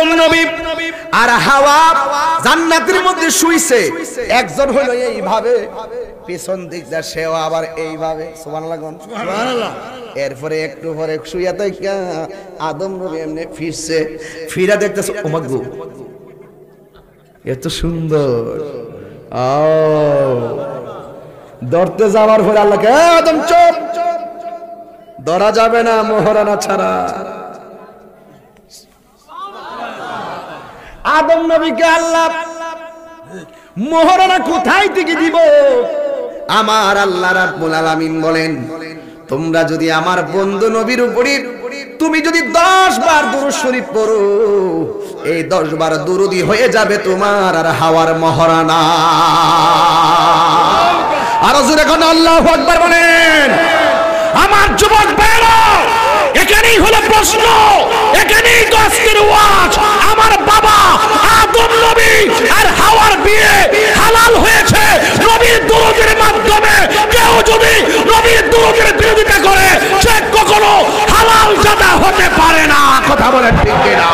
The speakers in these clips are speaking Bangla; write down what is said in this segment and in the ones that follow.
আদম নবী আর হাওয়া জান্নাতের মধ্যে শুইছে, একজন হলো এইভাবে পিছন দিক যা, সেও আবার এইভাবে, সুবহানাল্লাহ সুবহানাল্লাহ। এরপরে একটু পরে শুইয়া থেকে আদম নবী এমনি ফিরছে, ফিরা দেখতেছে ও মাগো এত সুন্দর। ধরতে যাওয়ার পরে আল্লাহকে, আদম চুপ, ধরা যাবে না মোহরানা ছাড়া। আদম নবীকে আল্লাহ মোহরানা কোথায় থেকে দিব? আমার আল্লাহ রাব্বুল আলামিন বলেন, তোমরা যদি আমার বন্ধু নবীর উপরে তুমি যদি 10 বার দুরূদ শরীফ পড়ো, এই 10 বার দুরূদই হয়ে যাবে তোমার আর হাওয়ার মোহরানা। আর জোরে কোন আল্লাহু আকবার বলেন। আমার যুবক ভাইরা, এখানেই হলো প্রশ্ন, এখানেই তো আজকের ওয়াজ। আমার বাবা আদম নবী আর হাওয়ার বিয়ে হালাল হয়েছে নবীর দুরূদের মাধ্যমে। কেউ যদি নবীর দুরূদের বিরোধিতা করে সে কখনো হালাল জাদা হতে পারে না। কথা বলেন ঠিক কিনা?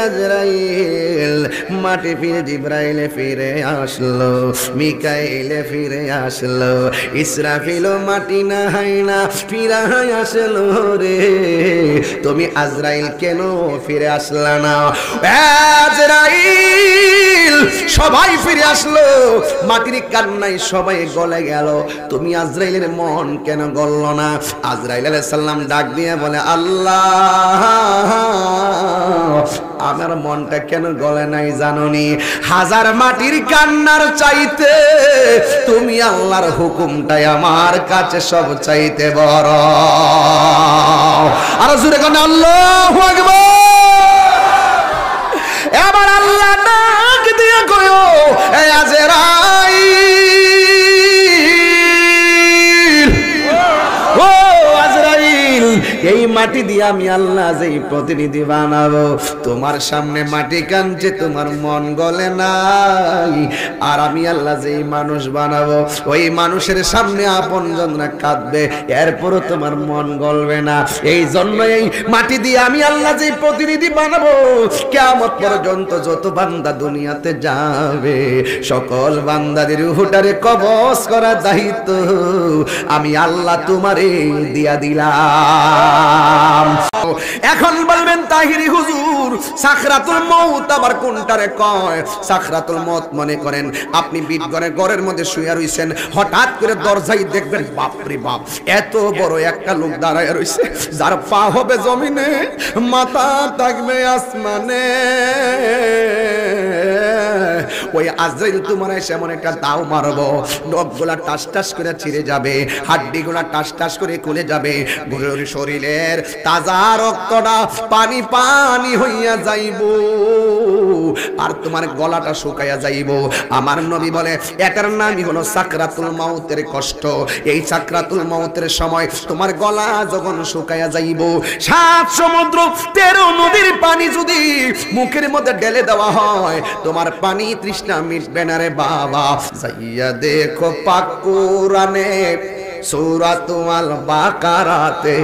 আজরাইল মাটি ফিরে, জিবরাইল ফিরে আসলো, মিকাইলে ফিরে আসলো, ইসরাফিল মাটি না হাই না ফিরা আসলো রে। তুমি আজরাইল কেন ফিরে আসলা না? আজরাইল সবাই ফিরে আসলো, মাটির কান্নায় সবাই গলে গেল, তুমি আজরাইলের মন কেন গলল না? আজরাইল আলাইহিস সালাম ডাক দিয়ে বলে, আল্লাহ আমার মনটা কেন গলে নাই জানোনি? হাজার মাটির কান্নার চাইতে তুমি আল্লাহর হুকুমটাই আমার কাছে সব চাইতে বড়। আর জোরে কোন আল্লাহু আকবার। এবার আল্লাহ ডাক দিয়ে কয়ো, এ আজরাইল, ও আজরাইল, এই মাটি দিয়ে আমি আল্লাহ যেই প্রতিনিধি বানাবো, তোমার সামনে মাটি কাঁদছে, তোমার মন গলে নাই। আর আমি আল্লাহ যেই মানুষ বানাবো, ওই মানুষের সামনে আপনজনরা কাঁদবে, এরপরও তোমার মন গলবে না। এই জন্য এই মাটি দিয়ে আমি আল্লাহ যেই প্রতিনিধি বানাবো, কিয়ামত পর্যন্ত যত বান্দা দুনিয়াতে যাবে, সকল বান্দাদের রূহটারে কবজ করা দায়িত্ব আমি আল্লাহ তোমারে দিয়া দিলাম। এখন বলবেন তাহিরি হুজুর, সাকরাতুল মউত আবার কোনটারে কয়? সাকরাতুল মউত মনে করেন আপনি বিটগড়ের ঘরের মধ্যে শুয়ে রইছেন, হঠাৎ করে দরজায় দেখবেন বাপরে বাপ এত বড় একটা লোক দাঁড়ায় রইছে, যার পা হবে জমিনে, মাথা থাকবে আসমানে। ওই আজরাইল তোমার এসে এমন একটা দাও মারবো, নখগুলা টাস টাস করে ছিঁড়ে যাবে, হাড্ডিগুলা টাস টাস করে খুলে যাবে, গোরের শরীরের তাজা রক্তটা পানি পানি হইয়া যাইব, আর তোমার গলাটা শুকাইয়া যাইব। আমার নবী বলে এটার নামই হলো সাকরাতুল মাউতের কষ্ট। এই সাকরাতুল মাউতের সময় তোমার গলা যখন শুকাইয়া যাইব, 7 সমুদ্র 13 নদীর পানি যদি মুখের মধ্যে ঢেলে দেওয়া হয়, তোমার পানি তৃষ্ণা মিটবে না রে বাবা। যাইয়া দেখো পাক কোরআনে সূরাতুল বাকারাতে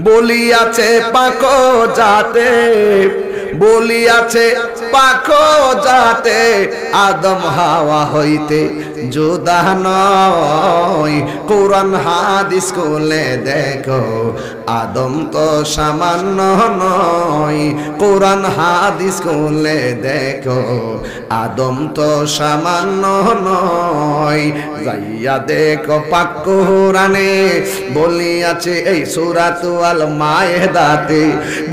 বলিয়াছে পাক জাতে, বলিয়াছে পাক জাতে আদম হাওয়া হইতে জুদা নয়। কোরআন হাদিস খুলে দেখো আদম তো সামান্য নয়, কোরআন হাদিস খুলে দেখো আদম তো সামান্য নয়। যাইয়া দেখো পাক কোরআনে বলিয়াছে, এই সূরাতুল মায়েদাতে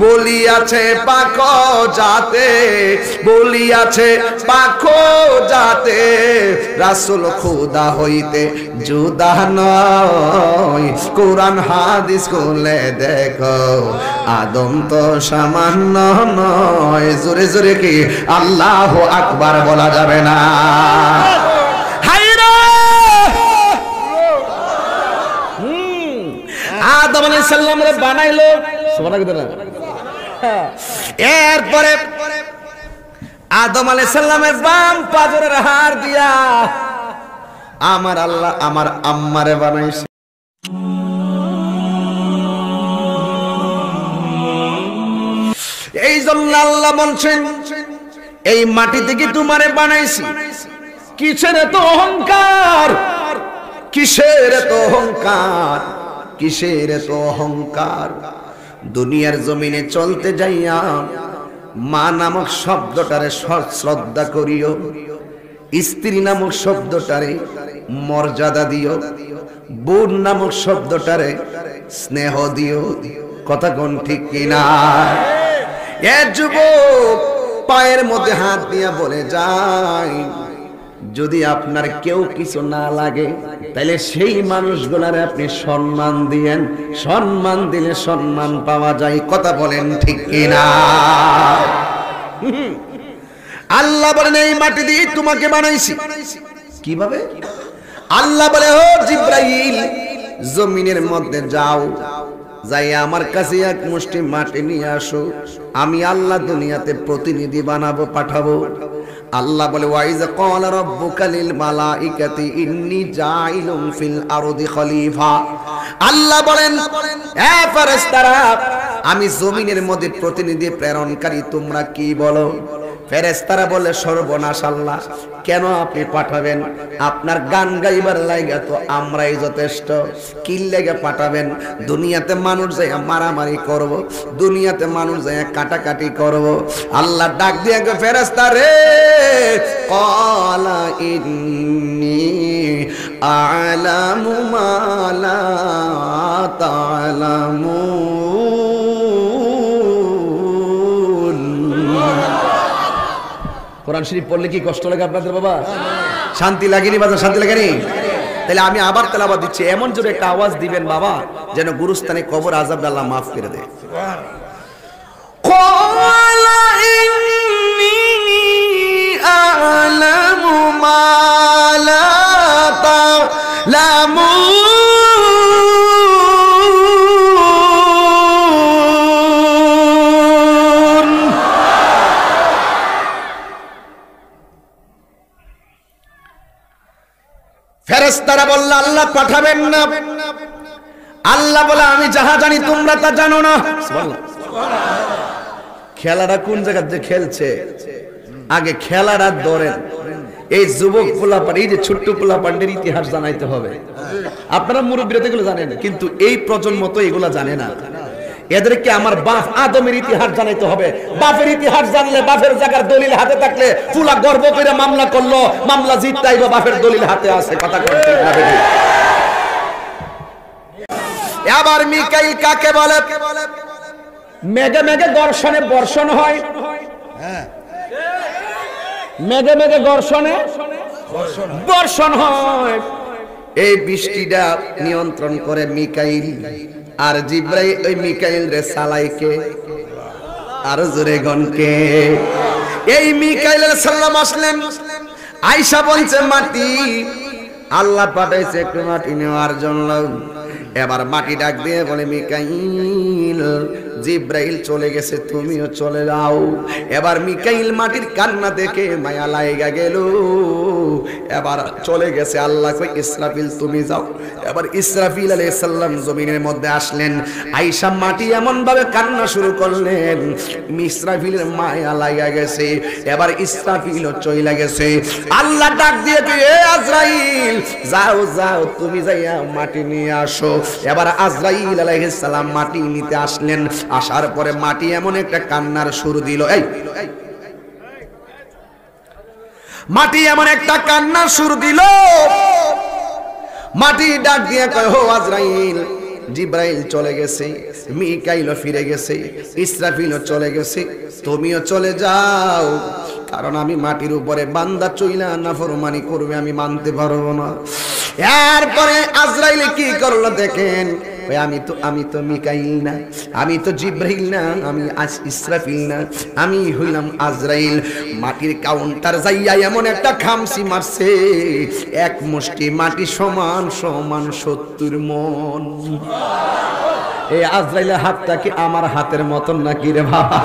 বলিয়াছে পাক জাতে, বলিয়াছে পাক জাতে রাসূল খুদা হইতে জুদা নয়। কোরআন হাদিস খুলে দেখো আদম তো সামান্য নয়। জোরে জোরে কি আল্লাহু আকবার বলা যাবে না? আদম আলাইহিস সালাম রে বানাইলো, সুবহানাল্লাহ। এরপরে আদম আলাইহিস সালামের বাম পাজরের হাড় দিয়া আমার আল্লাহ আমার আম্মারে বানাইছে। এই জন্য আল্লাহ বলছেন এই মাটি থেকে তোমারে বানাইছি, কিসের এত অহংকার, কিসের এত অহংকার, কিসের এত অহংকার। দুনিয়ার জমিনে চলতে যাইয়া মা নামক শব্দটারে শ্রদ্ধা করিও, স্ত্রী নামক শব্দটারে মর্যাদা দিও, বোন নামক শব্দটারে স্নেহ দিও। কথা কোন ঠিক কিনা? এ যুবক পায়ের মধ্যে হাত দিয়া বলে যায়, যদি আপনার কেউ কিছু না লাগে তাহলে সেই মানুষগুলারে আপনি সম্মান দিয়েন, সম্মান দিলে সম্মান পাওয়া যায়। কথা বলেন ঠিক কিনা? আল্লাহ বলেন এই মাটি দিয়ে তোমাকে বানাইছি। কিভাবে? আল্লাহ বলে ও জিব্রাইল জমিনের মধ্যে যাও, যাই আমার কাছে এক মুষ্টি মাটি নিয়ে আসো, আমি আল্লাহ দুনিয়াতে প্রতিনিধি বানাবো, পাঠাবো। আল্লাহ বলে ওয়াইজা ক্বালা রাব্বুকা লিল মালাইকাতি ইন্নী জাইলুন ফিল আরদি খলিফা। আল্লাহ বলেন এ ফেরেশতারা, আমি জমিনের মধ্যে প্রতিনিধি প্রেরণকারী, তোমরা কি বলো? ফেরেশতারা বলে সর্বনাশ আল্লাহ, কেন আপনি পাঠাবেন? আপনার গান গাইবার লাগা তো আমরাই যথেষ্ট, কি লাগা পাঠাবেন? দুনিয়াতে মানুষ যায় মারামারি করব, দুনিয়াতে মানুষ যায় কাটাকাটি করব। আল্লাহ ডাক দিয়ে ফেরেশতা রে, ক্বালা ইন্নী আ'লামু মা লা তা'লামুন। কোরআন শরীফ পড়লে কি কষ্ট লাগে আপনাদের বাবা? শান্তি লাগেনি বাবা? শান্তি লাগেনি? তাহলে আমি আবার তেলাওয়াত দিচ্ছি, এমন জোরে একটা আওয়াজ দিবেন বাবা যেন গুরুস্থানে কবর আযাব আল্লাহ মাফ করে দেয়। ক্বালা ইন্নী আ'লামু মা লা তা'লামুন। ফেরেশতারা বলল আল্লাহ পাঠাবেন না। আল্লাহ বলে আমি যাহা জানি তোমরা তা জানো না। খেলাটা কোন জায়গাতে খেলছে, আগে খেলাটা ধরেন। এই যুবক পোলাপান, এই যে ছোট্ট পোলাপানদের ইতিহাস জানাইতে হবে। আপনারা মুরব্বীরা এগুলো জানেন, কিন্তু এই প্রজন্ম তো এগুলা জানে না। এদেরকে আমার বাপ আদমের ইতিহাস জানাইতে হবে। বাপের ইতিহাস জানলে, বাপের জায়গার দলিল হাতে থাকলে ফুলা গর্ব করে মামলা করলো, মামলা জিততাইব, বাপের দলিল হাতে আছে। কথা বলতে হবে। আবার মিকাইল কাকে বলে? মেঘে মেঘে দর্শনে বর্ষণ হয়, মেঘে মেঘে দর্শনে বর্ষণ হয়। এই বৃষ্টিটা নিয়ন্ত্রণ করে মিকাইল, আর জিব্রাইল ওই মিকাইল রে সালাইকে, আর জোরে গনকে। এই মিকাইল আলাইহিস সালাম আসলেন, আয়েশা বলছে মাটি আল্লাহ পাঠাইছে একটু মাটি নেওয়ার জন্য। এবার মাটি ডাক দিয়ে বলে মিকাইল জিব্রাইল চলে গেছে, তুমিও চলে যাও। এবার মিকাইল মাটির কান্না দেখে মায়া লাগা গেল, এবার চলে গেছে। আল্লাহ কই ইসরাফিল তুমি যাও। এবার ইসরাফিল আলাইহিস সালাম জমিনের মধ্যে আসলেন। আয়েশা মাটি এমন ভাবে কান্না শুরু করলেন, ইসরাফিলের মায়া লাগা গেছে। এবার ইসরাফিলও চলে গেছে। আল্লাহ ডাক দিয়ে এ আজরাইল যাও যাও, তুমি যাইয়া মাটি নিয়ে আসো। এবার আজরাইল আলাইহিস সালাম মাটি নিতে আসলেন। আসার পরে মাটি এমন একটা কান্নার সুর দিল, এই মাটি এমন একটা কান্নার সুর দিল। মাটি ডাক দিয়ে কয় হো আজরাইল, জিব্রাইল চলে গেছে, মিকাইলও ফিরে গেছে, ইসরাফিলও চলে গেছে, তুমিও চলে যাও। কারণ আমি মাটির উপরে বান্দা চইলা নাফরমানি করবে, আমি মানতে পারবো না। এরপরে আজরাইল কি করলো দেখেন, আমি তো মিকাইল না, আমি তো জিব্রাইল না, আমি ইসরাফিল না, আমি হইলাম আজরাইল। মাটির কাউন্টার যাইয়া এমন একটা খামসি মারছে, এক মুষ্টি মাটি সমান সমান 70 মন। এই আজরাইলের হাতটা কি আমার হাতের মতন নাকি রে বাবা?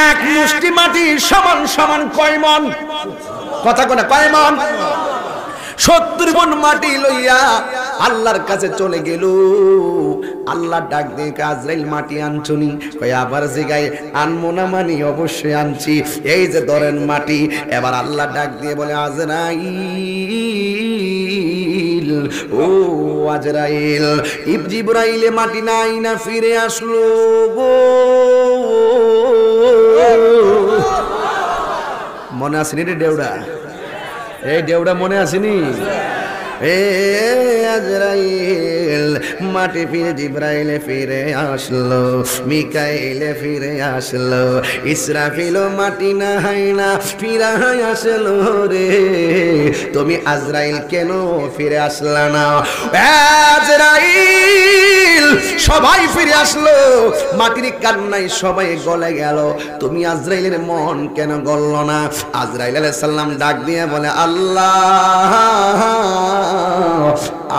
এক মুষ্টি মাটি সমান সমান কয় মন? কথা কোনা কয় মন? 70 মন মাটি লইয়া আল্লাহর কাছে চলে গেল। আল্লাহ ডাক দিয়ে আজরাইল মাটি আনছুনি কই আবার জিগায় আনমো না মানি অবশ্যই আনছি এই যে ধরেন মাটি এবার আল্লাহ ডাক দিয়ে বলে আজরাইল ও আজরাইল জিবরাইলে মাটি নাই না ফিরে আসলো গো মনে আসেনি রে দেউড়া এই দেউড়া মনে আসেনি এ আজরাইল মাটি ফিরে জিবরাইলে ফিরে আসলো মিকাইলে ফিরে আসলো ইসরাফিল মাটি না হাইনা ফিরে আসলো রে তুমি আজরাইল কেন ফিরে আসলা না আজরাইল সবাই ফিরে আসলো মাটির কান্নায় সবাই গলে গেল তুমি আজরাইলের মন কেন গলল না আজরাইল আলাইহিস সালাম ডাক দিয়ে বলে আল্লাহ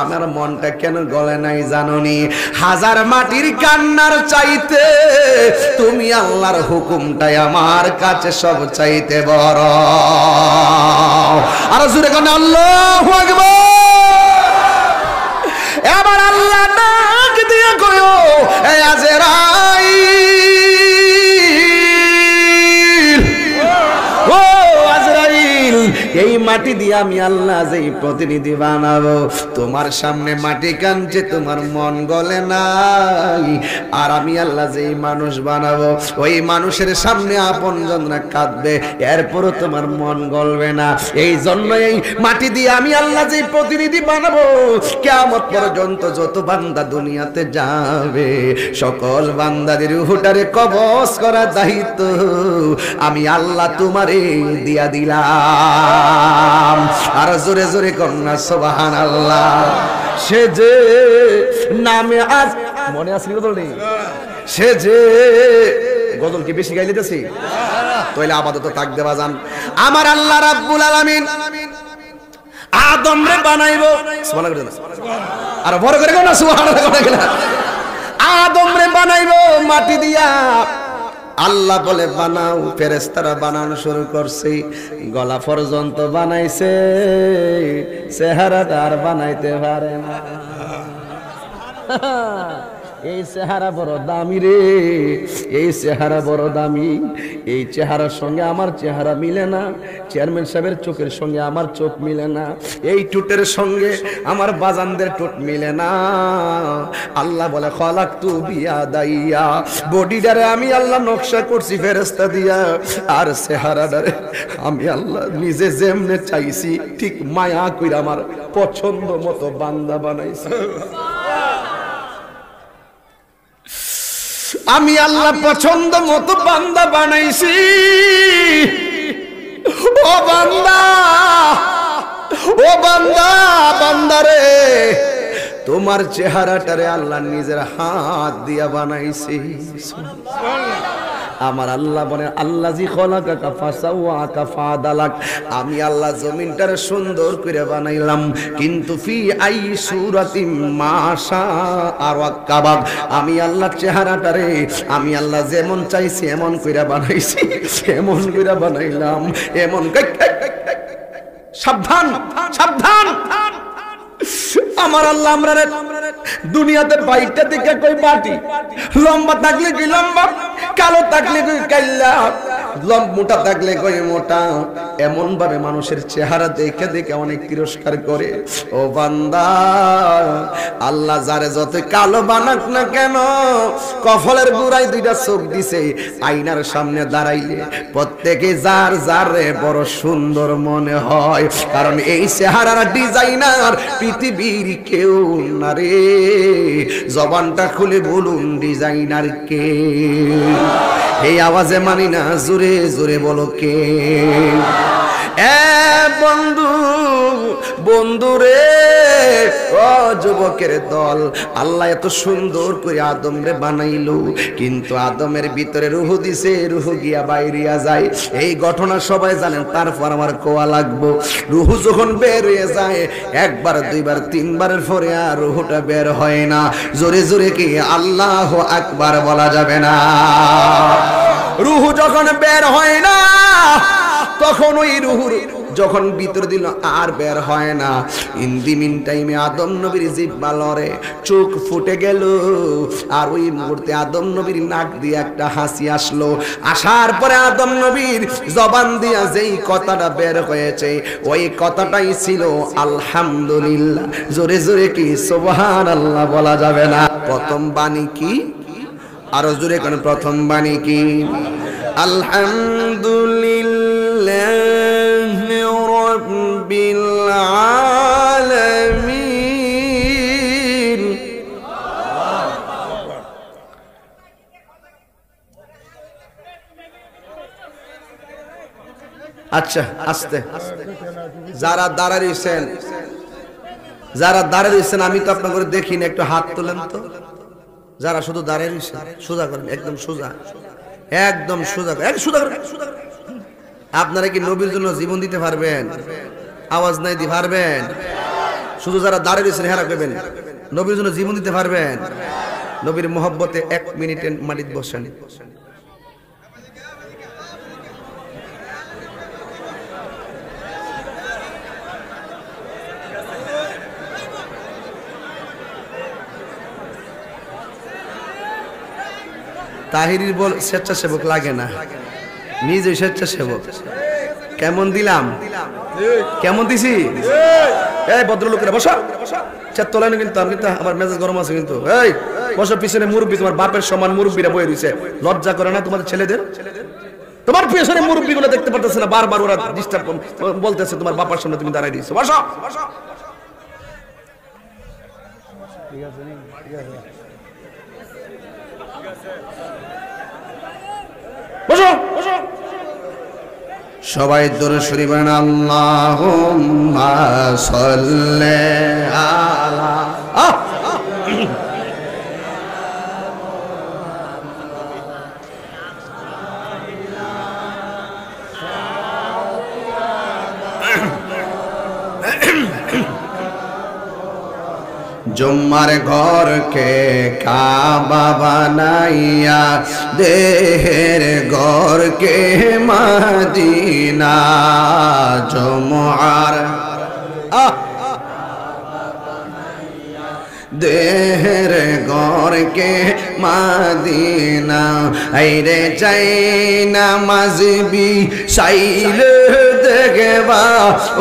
আমার মনটা কেন গলে নাই জানোনি হাজার মাটির কান্নার চাইতে তুমি আল্লাহর হুকুমটাই আমার কাছে সব চাইতে বড় আর জোরে কোন আল্লাহু আকবার এবার আল্লাহ ডাক দিয়ে কয়ো এ আজরাইল ও আজরাইল এই মাটি দিয়ে আমি আল্লাহ যেই প্রতিনিধি বানাবো তোমার সামনে মাটি কাঁদছে তোমার মন গলে নাই আর আমি আল্লাহ যেই মানুষ বানাবো ওই মানুষের সামনে আপনজনরা কাঁদবে এরপরও তোমার মন গলবে না এই জন্য এই মাটি দিয়ে আমি আল্লাহ যেই প্রতিনিধি বানাবো কিয়ামত পর্যন্ত যত বান্দা দুনিয়াতে যাবে সকল বান্দাদের রূহটারে কবজ করা দায়িত্ব আমি আল্লাহ তোমারে দিয়া দিলাম আর জোরে জোরে কন্যা সুবহানাল্লাহ সে যে নামে আজ মনে আছে গজল নেই সে যে গজল কি বেশি গাইলিতেছি তাইলে আপাতত তাকদে বাজান আমার আল্লাহ রাব্বুল আলামিন আদম রে বানাইবো সুবহানাল্লাহ আর বড় করে কোন সুবহানাল্লাহ আদম রে বানাইবো মাটি দিয়া আল্লাহ বলে বানাও ফেরেশতারা বানানো শুরু করছে গলা পর্যন্ত বানাইছে চেহারাটা আর বানাইতে পারে না এই চেহারা বড় দামি রে এই চেহারা বড় দামি এই চেহারার সঙ্গে আমার চেহারা মিলে না চেয়ারম্যান সাহেবের চোখের সঙ্গে আমার চোখ মিলে না এই টুটের সঙ্গে আমার বাজানদের টুট মিলে না আল্লাহ বলে খলাকতু বিয়াদাইয়া বডিটারে আমি আল্লাহ নকশা করছি ফেরেশতা দিয়া আর চেহারাটারে আমি আল্লাহ নিজে যেমনে চাইছি ঠিক মায়া কইরা আমার পছন্দ মতো বান্দা বানাইছি আমি আল্লাহ পছন্দ মতো বান্দা বানাইছি ও বান্দা বান্দারে তোমার চেহারাটারে আল্লাহ নিজের হাত দিয়া বানাইছি আমার আল্লাহ বলে আল্লাযী খলাকাকা ফাসাওয়াকা ফাদালাক আমি আল্লাহ জমিনটারে সুন্দর করে বানাইলাম কিন্তু ফি আই সূরাতিম মাশা আর ওয়াকাবাক আমি আল্লাহ চেহারাটারে আমি আল্লাহ যেমন চাইছি এমন কইরা বানাইছি এমন কইরা বানাইলাম এমন সাবধান সাবধান আমার আল্লাহ আমরারে দুনিয়াতে বাইটা থেকে কই বাটি লম্বা থাকলে কি লম্বা কালো থাকলে কই কাইলা মোটা থাকলে কই মোটা এমন ভাবে মানুষের চেহারা দেখে দেখে অনেক তিরস্কার করে ও বান্দা আল্লাহ যারে যত কালো বানাক না কেন কফলের গুড়াই দুইটা চোখ দিছে আয়নার সামনে দাঁড়াইলে প্রত্যেকে যার যারে বড় সুন্দর মনে হয় কারণ এই চেহারার ডিজাইনার পৃথিবীর কেউ না রে জবানটা খুলে বলুন ডিজাইনার কে এই আওয়াজে মানি না জোরে জোরে বলো কে এ বন্ধু বন্ধু রে ও যুবকের দল আল্লাহ এত সুন্দর করে আদম রে বানাইলো কিন্তু আদমের ভিতরে রূহ দিছে রূহ গিয়া বাইরিয়া যায় এই ঘটনা সবাই জানেন তারপর আমার কোয়া লাগবো রূহ যখন বের হয়ে যায় একবার দুইবার তিনবারের পরে আর রূহটা বের হয় না জোরে জোরে কি আল্লাহু আকবার বলা যাবে না রূহ যখন বের হয় না তখন ওই রুহুর যখন ভিতর দিল আর বের হয় না। ইন দি মিন টাইমে আদম নবীর জিহ্বা লড়ে, চোখ ফুটে গেল। আর ওই মুহূর্তে আদম নবীর নাক দিয়ে একটা হাসি আসলো। আসার পরে আদম নবীর জবান দিয়া যেই কথাটা বের হয়েছে ওই কথাটাই ছিল আলহামদুলিল্লাহ। জোরে জোরে কি সুবহানাল্লাহ বলা যাবে না? প্রথম বাণী কি? আরো জোরে কোন প্রথম বাণী কি? আলহামদুলিল্লাহি রাব্বিল আলামিন। আচ্ছা আস্তে, যারা দাঁড়াইছেন আমি তো আপনাদের দেখিনি, একটু হাত তোলেন তো। যারা শুধু দাঁড়িয়ে রয়েছে সোজা করেন, একদম সোজা, একদম সোজা, সোজা করেন। আপনারা কি নবীর জন্য জীবন দিতে পারবেন? আওয়াজ নাই দিতে পারবেন? শুধু যারা দাঁড়িয়ে রয়েছেন হেরা করবেন, নবীর জন্য জীবন দিতে পারবেন? নবীর মোহব্বতে 1 মিনিটের মাটিতে বসেন। তাহিরির বল স্বেচ্ছাসেবক লাগে না, নিজে স্বেচ্ছাসেবক। কেমন দিলাম? কেমন দিছি? এই ভদ্রলোকেরা বসো, চেত তোলেন কিন্তু। আমি কিন্তু আমার মেজাজ গরম আছে কিন্তু। এই বসো, পিছনে মুরব্বী, তোমার বাপের সমান মুরব্বীরা বয়ে রয়েছে। লজ্জা করে না তোমাদের ছেলেদের? তোমার পিছনে মুরব্বী গুলো দেখতে পারতেছে না, বারবার ওরা ডিস্টার্ব বলতেছে, তোমার বাবার সামনে তুমি দাঁড়াই দিয়েছো। বসো বসো। ঠিক আছে, ঠিক আছে, বসো বসো। সবাই দরুদ শরীফ পড়েন। আল্লাহুম্মা সাল্লি আলা জুম্মার ঘরকে কাবা বানাইয়া দেহের ঘরকে মদিনা। জুমার দেহের ঘরকে মদিনা। আইরে যাই নামাজবি সাইলে দেখবা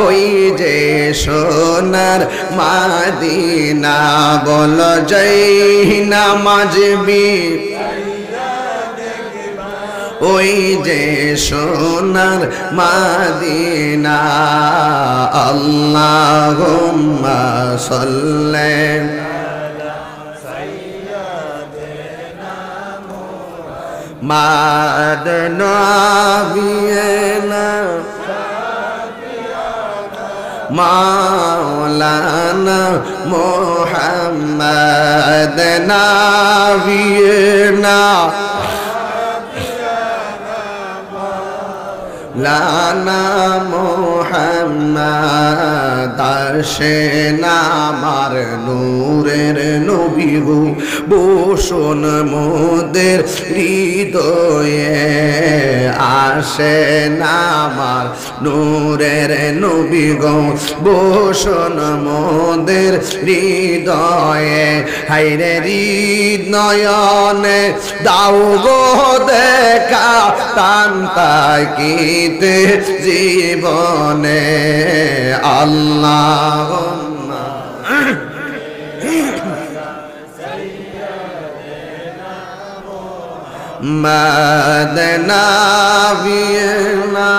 ওই যে সোনার মদিনা। বল যাই নামাজবি ওই যে সোনার মদিনা। আল্লাহুম্মা সাল্লি মাদনাবিয়ানা মাওলানা মুহাম্মদ নাবিয়ানা লানা মুহাম্মদ আরশেন আমার নূরের নবী গো। বসুন মোদের হৃদয়ে আসেন আমার নূরের নবী গো। বসুন মোদের হৃদয়ে। হায়রে হৃদয়নে দাও গো দেখা টান তাকিতে জীবনে। আল্লাহুম্মা মাদনাবিয়ানা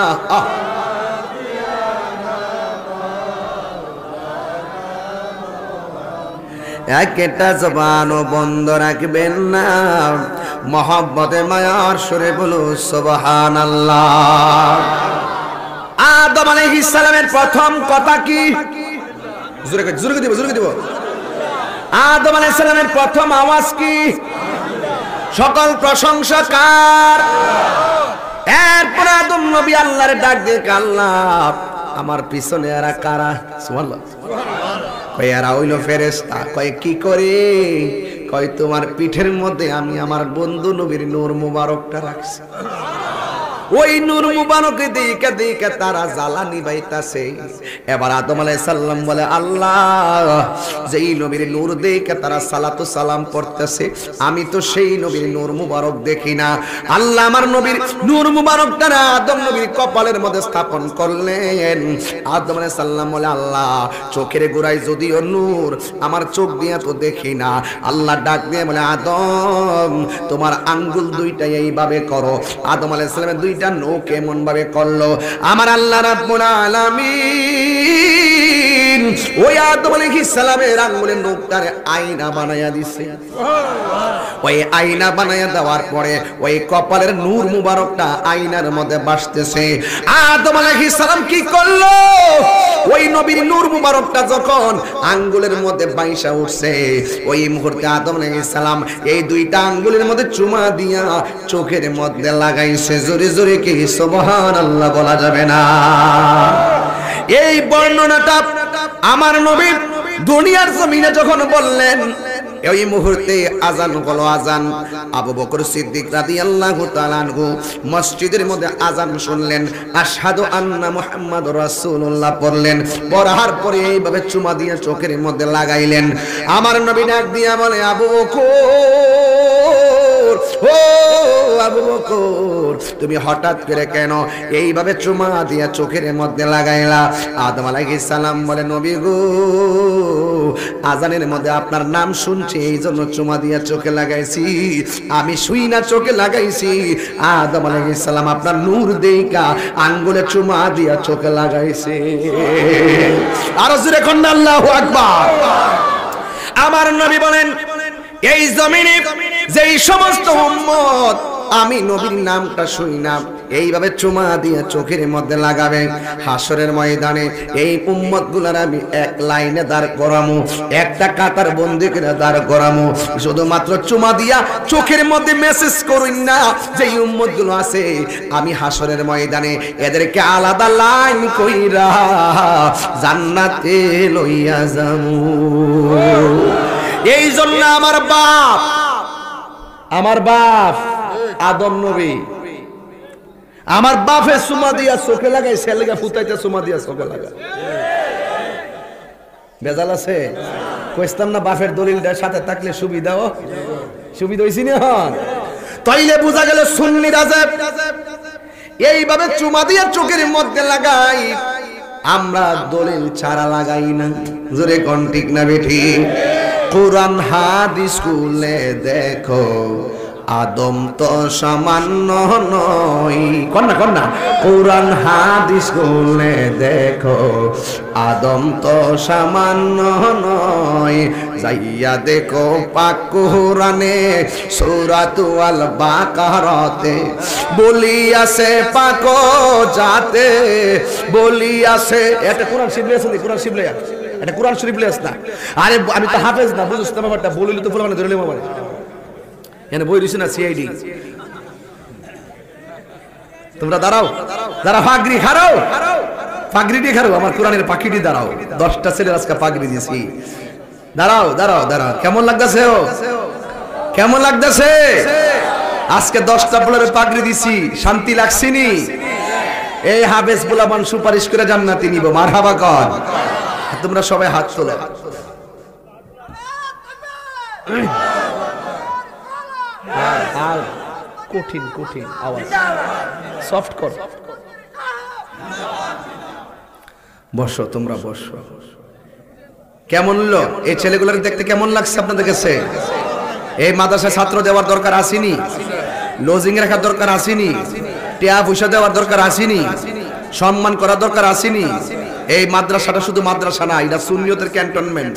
একটা জবানও বন্ধ রাখবেন না। মহব্বতে মায়ার সুরে বলো সুবহানাল্লাহ। আদম আলাইহিস সালামের প্রথম কথা কি? জোরে জোরে দিব, জোরে দিব। আদম আলাইহিস সালামের প্রথম আওয়াজ কি? সকল প্রশংসা কার? এরপর আদম নবী আল্লাহর ডাক দিয়ে, আল্লাহ আমার পিছনে এরা কারা? সুবহানাল্লাহ। কয় এরা হইল ফেরেশতা। কয় কি করে? কয় তোমার পিঠের মধ্যে আমি আমার বন্ধু নবীর নূর মুবারকটা রাখছি। ওই নূর মুবারক দিকে দিকে তারা জ্বালানি বাইতাছে। এবার আদম আলাইহিস সালাম বলে, আল্লাহ যেই নবীর নূর দেখে তারা সালাতু সালাম পড়তেছে, আমি তো সেই নবীর নূর মুবারক দেখি না। আল্লাহ আমার নবীর নূর মুবারক তারা আদম নবীর কপালের মধ্যে স্থাপন করলেন। আদম আলাইহিস সালাম বলে, আল্লাহ চোখের গোড়ায় যদিও নূর, আমার চোখ দিয়ে তো দেখি না। আল্লাহ ডাক দিয়ে বলে, আদম তোমার আঙ্গুল দুইটা এইভাবে করো। আদম আলাইহিস সালামের দুইটা নখ এমন ভাবে করলো, আমার আল্লাহ রাব্বুল আলামিন ওই আদম আলাইহিস সালামের আঙ্গুলের নখটারে আয়না বানায়া দিছে। ওই আয়না বানায়া দেওয়ার পরে ওই কপালের নূর মুবারকটা আয়নার মধ্যে ভাসতেছে। আদম আলাইহিস সালাম কি করলো? ওই নবীর নূর মুবারকটা যখন আঙ্গুলের মধ্যে বাইসা উঠছে, ওই মুহূর্তে আদম আলাইহিস সালাম এই দুইটা আঙ্গুলের মধ্যে চুমা দিয়া চোখের মধ্যে লাগাইছে। জোরে জোরে কি সুবহানাল্লাহ বলা যাবে না? এই বর্ণনাটা আমার নবী দুনিয়ার জমিনে যখন বললেন, এই মুহূর্তে আজান হলো। আজান আবু বকর সিদ্দিক রাদিয়াল্লাহু তাআলা আনহু মসজিদের মধ্যে আজান শুনলেন, আশহাদু আন্না মুহাম্মাদুর রাসূলুল্লাহ পড়লেন। পড়ার পরে এইভাবে চুমা দিয়ে চোখের মধ্যে লাগাইলেন। আমার নবী ডাক দিয়া বলে, আবু বকর, ও আবু বকর তুমি হঠাৎ করে কেন এইভাবে চুমা দিয়া চোখের মধ্যে লাগাইলা? আদম আলাইহিস সালাম বলে, নবী গো আজানের মধ্যে আপনার নাম শুনছি, এই জন্য চুমা দিয়া চোখে লাগাইছি। আমি শুই না চোখে লাগাইছি। আদম আলাইহিস সালাম আপনার নূর দেইকা আঙ্গুলে চুমা দিয়া চোখে লাগাইছে। আর জোরে কোন আল্লাহু আকবার। আমার নবী বলেন, এই জমিনে যেই সমস্ত উম্মত আমি নবীর নামটা শুই না এইভাবে চুমা দিয়ে চোখের মধ্যে লাগাবে, হাসরের ময়দানে এই উম্মতগুলোর আমি এক লাইনে দাঁড় করামু, একটা কাতার বন্দি করে দাঁড় করামু। শুধুমাত্র চুমা দিয়া চোখের মধ্যে মেসেজ করুন না, যে উম্মতগুলো আছে আমি হাসরের ময়দানে এদেরকে আলাদা লাইন কইরা জান্নাতে লইয়া যামু। এই জন্য আমার বাপ আদম নবী আমার বাপে চুমা দিয়া চোখে লাগাই, ছেলেকে ফুটাইতে চুমা দিয়া চোখে লাগায়। বেজাল আছে? কইতাম না বাপের দলিলটার সাথে থাকলে সুবিধা হইছি না? তাইলে বোঝা গেল সুন্নি রাজা এইভাবে চুমা দিয়া চোখের মধ্যে লাগাই, আমরা দলিল ছাড়া লাগাই না। জোরে কোন ঠিক না বেঠি? কোরআন হাদিস খুলে দেখো, আদম তো সামান্য নয়। কন্যা কোরআন হাদিস খুলে দেখো, আদম তো সামান্য নয়। যাইয়া দেখো পাক কোরআনে সূরাতুল আল বাকারাতে বলিয়াছে পাক জাতে বলিয়াছে। এটা কোরআন শিবলে আছে, কোরআন শিবলে এটা কোরআন শরীফ লেস না। আরে আমি তো হাফেজ না, বুঝছ না ব্যাপারটা। বলিলে তো ফুল মানে ধরে নেবো। এনে বই দিছি না সিআইডি। তোমরা দাঁড়াও, যারা পাগড়ি খারাও পাগড়িটি খারাও, আমার কোরআনের পাখিটি দাঁড়াও। 10টা ছেলের আজকে পাগড়ি দিয়েছি। দাঁড়াও দাঁড়াও দাঁড়াও। কেমন লাগতেছে? কেমন লাগতেছে? আজকে 10টা বলের পাগড়ি দিছি, শান্তি লাগছিনি? এই হাফেজ বুলামান সুপারিশ করে জান্নাতে নিব। মারহাবা কর। তোমরা সবাই হাত তোলো। আর কঠিন কঠিন আওয়াজ সফট কর। বসো, তোমরা বসো। কেমন হলো এই ছেলেগুলোর দেখতে? কেমন লাগছে আপনাদের কাছে? এই মাদ্রাসায় ছাত্র দেওয়ার দরকার আসেনি? লজিং রাখার দরকার আসেনি? টিয়া পয়সা দেওয়ার দরকার আসেনি? সম্মান করার দরকার আসেনি? এই মাদ্রাসাটা শুধু মাদ্রাসা না, এটা সুন্নিয়তের ক্যান্টনমেন্ট।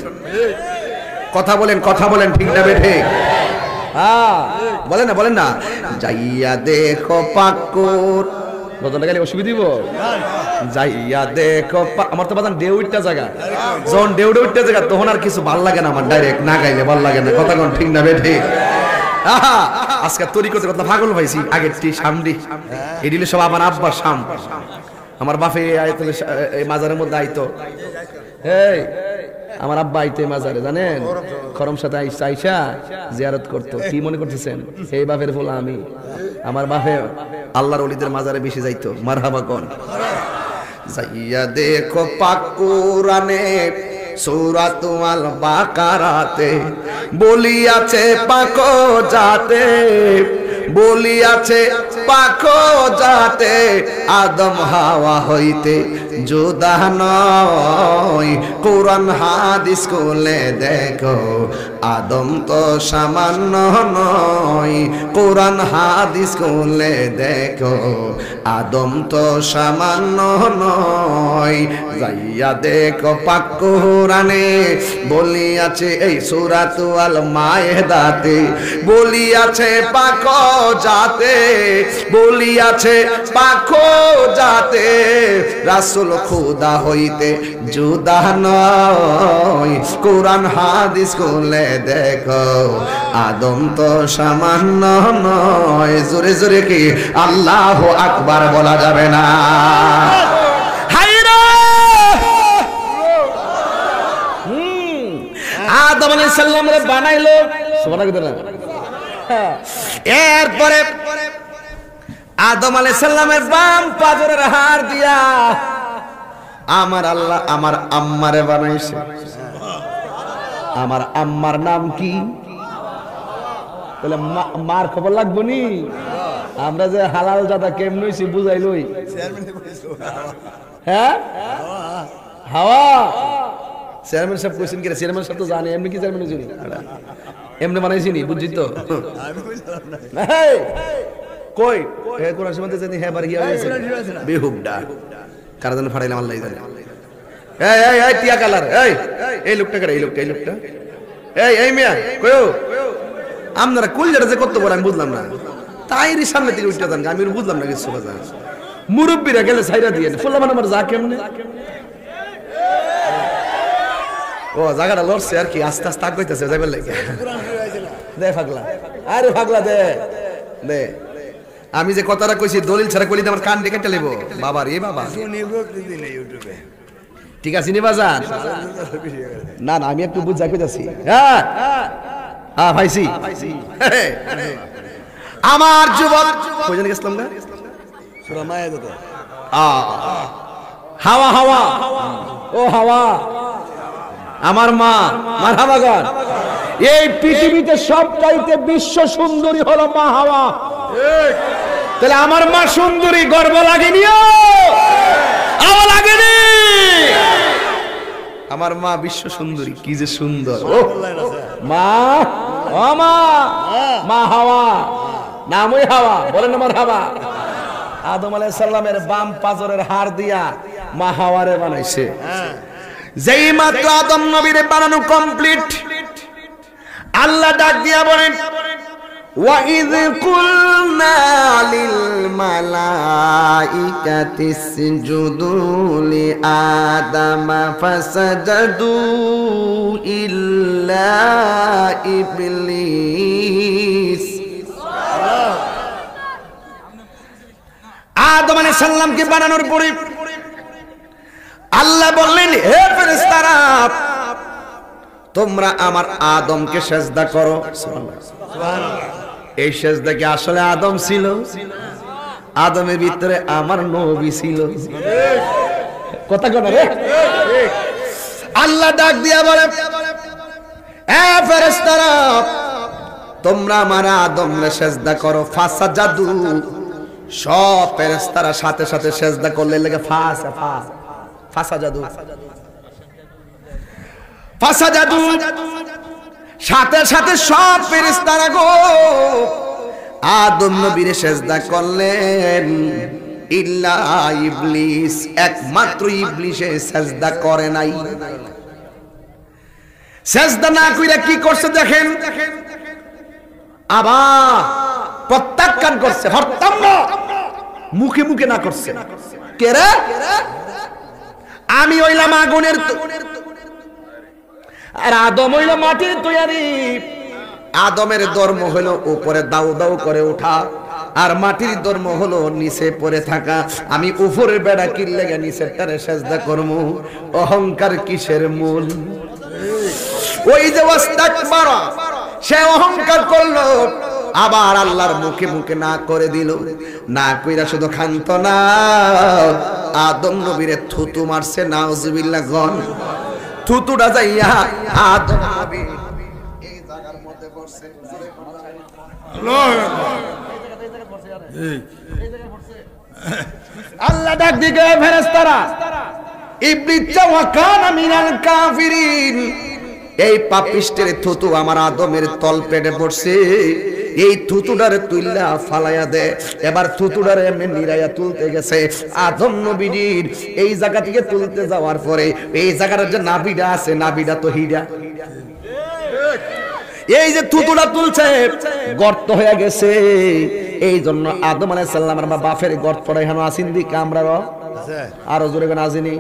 কথা বলেন ঠিক না বেঠে? হ্যাঁ বলেন না। যাইয়া দেখো পাকুর বদলে গেলে অসুবিধা দিব। যাইয়া দেখো আমার তো বাদান ডেউটটা জায়গা, যখন ডেউটটা জায়গা তখন আর কিছু ভাল লাগে না আমার, ডাইরেক্ট না গাইলে ভাল লাগে না। কথা কোন ঠিক না বেঠে? আজকে তৈরি করতে কথা পাগল পাইছি। আগের টি সামডি এডিলে সব আমার আব্বার সাম, আমার বাপে আইতো মাজারের মধ্যে আইতো। এই আমার আব্বা আইতে মাজারে জানেন, খরম সাথে আইসা জিয়ারত করতো। কি মনে করতেছেন এই বাপের বলা আমি? আমার বাপে আল্লাহর ওলিদের মাজারে বেশি যাইতো। মারহাবা কোন যাইয়া দেখো পাক কুরআনে সূরাত আল বাকারাতে বলিয়াছে পাক জাতে, বলিয়াছে পাক জাতে আদম হাওয়া হইতে জুদা নয়। কোরআন হাদিস খুলে দেখো আদম তো সামান্য নয়। কোরআন হাদিস খুলে দেখো আদম তো সামান্য নয়। যাইয়া দেখো পাক কুরআনে বলিয়াছে এই সূরাত আল মায়েদাতে বলিয়াছে পাক জাতে, বলিয়াছে পাক জাতে রাসূল খুদা হইতে জুদা নয়। কোরআন হাদিস খুলে দেখো আদম তো সামান্য নয়। জোরে জোরে কি আল্লাহু আকবার বলা যাবে না? আদম আলাইহিস সালাম রে বানাইলো, সুবহানাল্লাহ। এরপরে আদম আলাইহিস সালামের বাম পাজরের হাড় দিয়া আমার আল্লাহ আমার আম্মারে বানাইছে। আমার আম্মার নাম কি? তাহলে মার খবর লাগবো নি? আমরা যে হালাল জাদা কেমন হইছি বুঝাইলই। হ্যাঁ হাওয়া চেয়ারম্যান সাহেব কইছেন কি? চেয়ারম্যান সাহেব তো জানে এমনি কি চেয়ারম্যান হইছিনি, এমনি বানাইছি নি বুঝছি তো। কই এ কোন সময় জানি হ্যাঁ বার গিয়া হইছে বেহুবডা কারা জানি ফাড়াইলাম আল্লাহই জানে। এই এই এই টিয়া কালার এই এই লোকটা করে এই লোকটা এই লোকটা এই এই মিয়া কইও আপনারা কইলাটা যে কত বড় আমি বুঝলাম না। তাইরি সামনে থেকে উঠতে যান আমি বুঝলাম না কিছু কথা। মুরব্বিরা গেলে ছাইরা দিয়ে ফুল্লা মানে আমার যা কেমনে ও জায়গাটা লড়ছে আর কি আস্তে আস্তে আগ কইতেছে যাইবার লাগে। দে পাগলা, আরে পাগলা দে দে। আমি যে কথাটা কইছি দলিল ছাড়া কইলে আমার কান ডেকে টেলিব বাবা রে বাবা। ঠিক আছে নি বাজান? না না আমি একটু বুঝা কইতাছি। হ্যাঁ হ্যাঁ ভাইছি আমার যুবক কইজন গেছলাম না সূরা মায়েদাতে হাওয়া হাওয়া ও হাওয়া আমার মা মারহাবা গান। এই পৃথিবীতে সবচাইতে বিশ্ব সুন্দরী হলো মা হাওয়া। তাহলে আমার মা সুন্দরী, গর্ব লাগেনি? আমার লাগেনি? আমার মা বিশ্ব সুন্দরী, কি যে সুন্দর মা। ও মা, মা হাওয়া নামই হাওয়া, বলেন আমার হাওয়া। আদম আলাইহিস সালামের বাম পাজরের হাড় দিয়া মা হাওয়ারে বানাইছে। যেই মাত্র আদম নবীর বানানো কমপ্লিট, আল্লাহ ডাক দিয়া বলেন ওয়াইয কুলনা লিল মালাইকাতি ইসজুদু লি আদম ফাসাজাদু ইল্লা ইবলিস। আদম আলাইহিস সালামকে বানানোর পরে আল্লাহ বললেন হে ফেরেশতারা তোমরা আমার আদমকে সেজদা করো। সুবহানাল্লাহ। এই সেজদা কি আসলে আদম ছিল? আদমের ভিতরে আমার নবী ছিল। কথা কন রে। আল্লাহ ডাক দিয়া বলে হে ফেরেশতারা তোমরা আমার আদমকে সেজদা করো। ফাসাজাদু, সব ফেরেশতারা সাথে সাথে সেজদা করলে লাগে ফাসাজাদু ফাসাজাদু, সাথে সাথে সব ফেরেশতারা গো আদম নবীর সেজদা করলেন। ইল্লা ইবলিস, একমাত্র ইবলিসে সেজদা করে নাই। সেজদা না কইরা কি করছে দেখেন, আবার প্রত্যাখ্যান করছে। হরতাম না, মুখে মুখে না করছে। কে রে? আমি হইলাম আগুনের আর আদম হইল মাটির তৈরি। আদমের ধর্ম হলো উপরে দাউ দাউ করে ওঠা, আর মাটির ধর্ম হলো নিচে পড়ে থাকা। আমি উপরের বেড়া কিল লেগে নিচের টারে সেজদা করবো। অহংকার কিসের মূল? ওই যে ওয়াস্তাকবারা, সে অহংকার করলো, আবার আল্লাহর মুখে মুখে না করে দিল। না কইরা শুধু ক্ষান্ত না, আদম নবীরে থুতু মারছে। নাউজুবিল্লাহ গন। থুতুটা যাইয়া আদম নবী এই জায়গার মধ্যে পড়ছে। আল্লাহ ডাক দিকে, ফেরেশতারা, ইবলিস ওয়া কানা মিনাল কাফিরিন, এই পাপিষ্টের থুতু আমার আদমের তল পেটে পড়ছে, এই থুতুটারে তুইলা ফালাইয়া দে। এবার থুতুটারে এমনি নিরাইয়া তুলতে গেছে। আদম নবীর এই জায়গা থেকে তুলতে যাওয়ার পরে এই জায়গাটার যে নাভিটা আছে, নাভিটা তো হিরা। এই যে থুতুটা তুলছে, গর্ত হয়ে গেছে। এই জন্য আদম আলাইহিস সালামের বাপের গর্তটা এখানে আসিন দি কামড়ার আরো জোরে কোন আসেনি।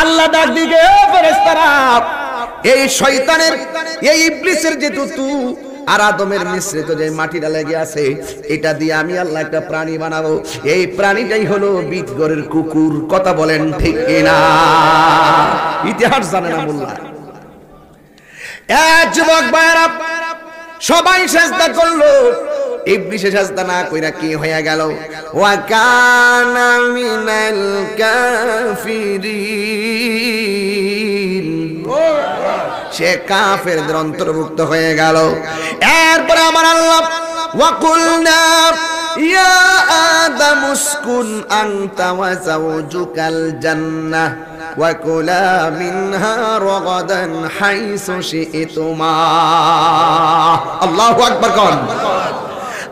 আল্লাহ ডাক দিকে, ফেরেশতারা, এই শয়তানের, এই ইবলিসের যে থুতু আর আদমের মিশ্রিত যে মাটিটা লেগে আছে, এটা দিয়ে আমি আল্লাহ একটা প্রাণী বানাবো। এই প্রাণীটাই হলো বিদগরের কুকুর। কথা বলেন ঠিক কিনা? ইতিহাস জানে না মোল্লা। এক যুবক ভাইরা সবাই সেজদা করলো, ইবলিসে সেজদা না কইরা কি হয়ে গেল? ওয়া কানা মিনাল কাফিরিন, সে কাফেরদের অন্তর্ভুক্ত হয়ে গেল। এরপরে আমার আল্লাহ ওয়া কুলনা ইয়া আদম উসকুন আনতা ওয়া যাওজুকাল জান্নাহ ওয়া কুলা মিনহা রাগাদান হাইসু শি'তুমা। আল্লাহু আকবার কোন।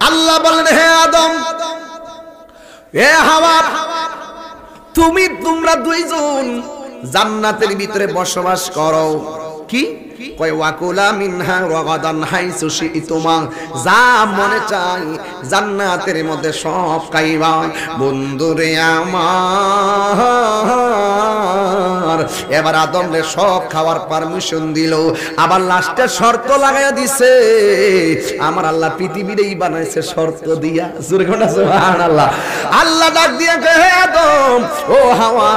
আল্লাহ বলেন, হে আদম, হে হাওয়া, তোমরা দুইজন জান্নাতের ভিতরে বসবাস করো। কি কয়? ওয়াকুলা মিনহা রাগাদান হাইসু শি'তুমা, যা মনে চাই জান্নাতের মধ্যে সব খাইবা। বন্ধুরে আমার, এবার আদমরে সব খাওয়ার পারমিশন দিল। আবার লাস্টে শর্ত লাগাইয়া দিছে। আমার আল্লাহ পৃথিবীরেই বানাইছে শর্ত দিয়া। সুবহানাল্লাহ। আল্লাহ ডাক দিয়ে কয়, হে আদম, ও হাওয়া,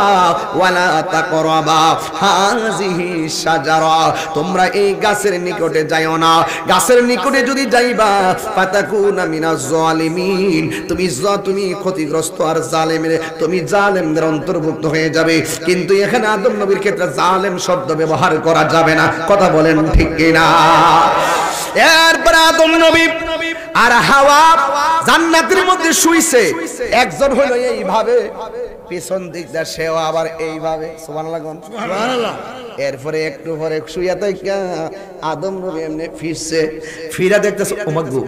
ওয়ালা তাকরাবা হাযিহি শাজারা, তোমরা এই গাছের নিকটে যাইও না। গাছের নিকটে যদি যাইবা ফাতাকুনা মিনাজ জালিমিন, তুমি ক্ষতিগ্রস্ত আর জালেমের, তুমি জালেমদের অন্তর্ভুক্ত হয়ে যাবে। কিন্তু এখানে আদম নবীর ক্ষেত্রে জালেম শব্দ ব্যবহার করা যাবে না। কথা বলেন ঠিক কিনা? এরপর আদম নবী আর হাওয়া জান্নাতের মধ্যে শুইছে। একজন হলো এইভাবে পিছন দিক দা, সেও আবার এইভাবে। সুবহানাল্লাহ সুবহানাল্লাহ। এরপরে একটু পরে শুইয়া থাইকা আদম নবী এমনি ফিরছে, ফিরা দেখতেছে, ও মা গো,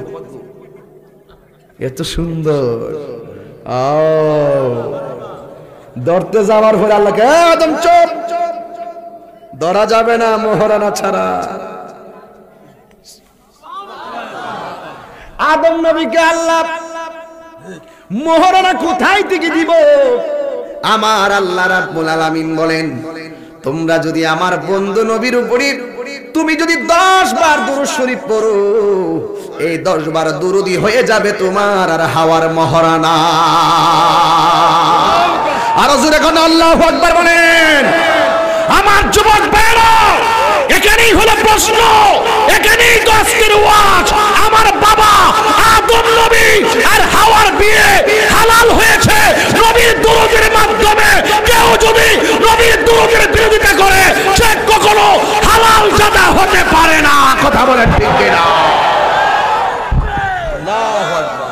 এত সুন্দর। ধরতে যাওয়ার পরে আল্লাহকে, আদম চুপ, ধরা যাবে না মোহরানা ছাড়া। আদম নবীকে আল্লাহ মোহরানা কোথায় থেকে দিব? আমার আল্লাহ রাব্বুল আলামিন বলেন, তোমরা যদি আমার বন্ধু নবীর উপরে তুমি যদি 10 বার দুরূদ শরীফ পড়ো, এই 10 বার দুরূদই হয়ে যাবে তোমার আর হাওয়ার মোহরানা। আর জোরে কোন আল্লাহু আকবার বলেন। আমার যুবক ভাইরা, এখানেই হলো প্রশ্ন, এখানেই তো আজকের ওয়াজ। আমার বাবা আদম নবী আর হাওয়ার বিয়ে হালাল হয়েছে নবীর দুরূদের মাধ্যমে। কেউ যদি নবীর দুরূদের বিরোধিতা করে, সে কখনো হালাল জাদা হতে পারে না। কথা বলেন ঠিক কিনা? আল্লাহু আকবার।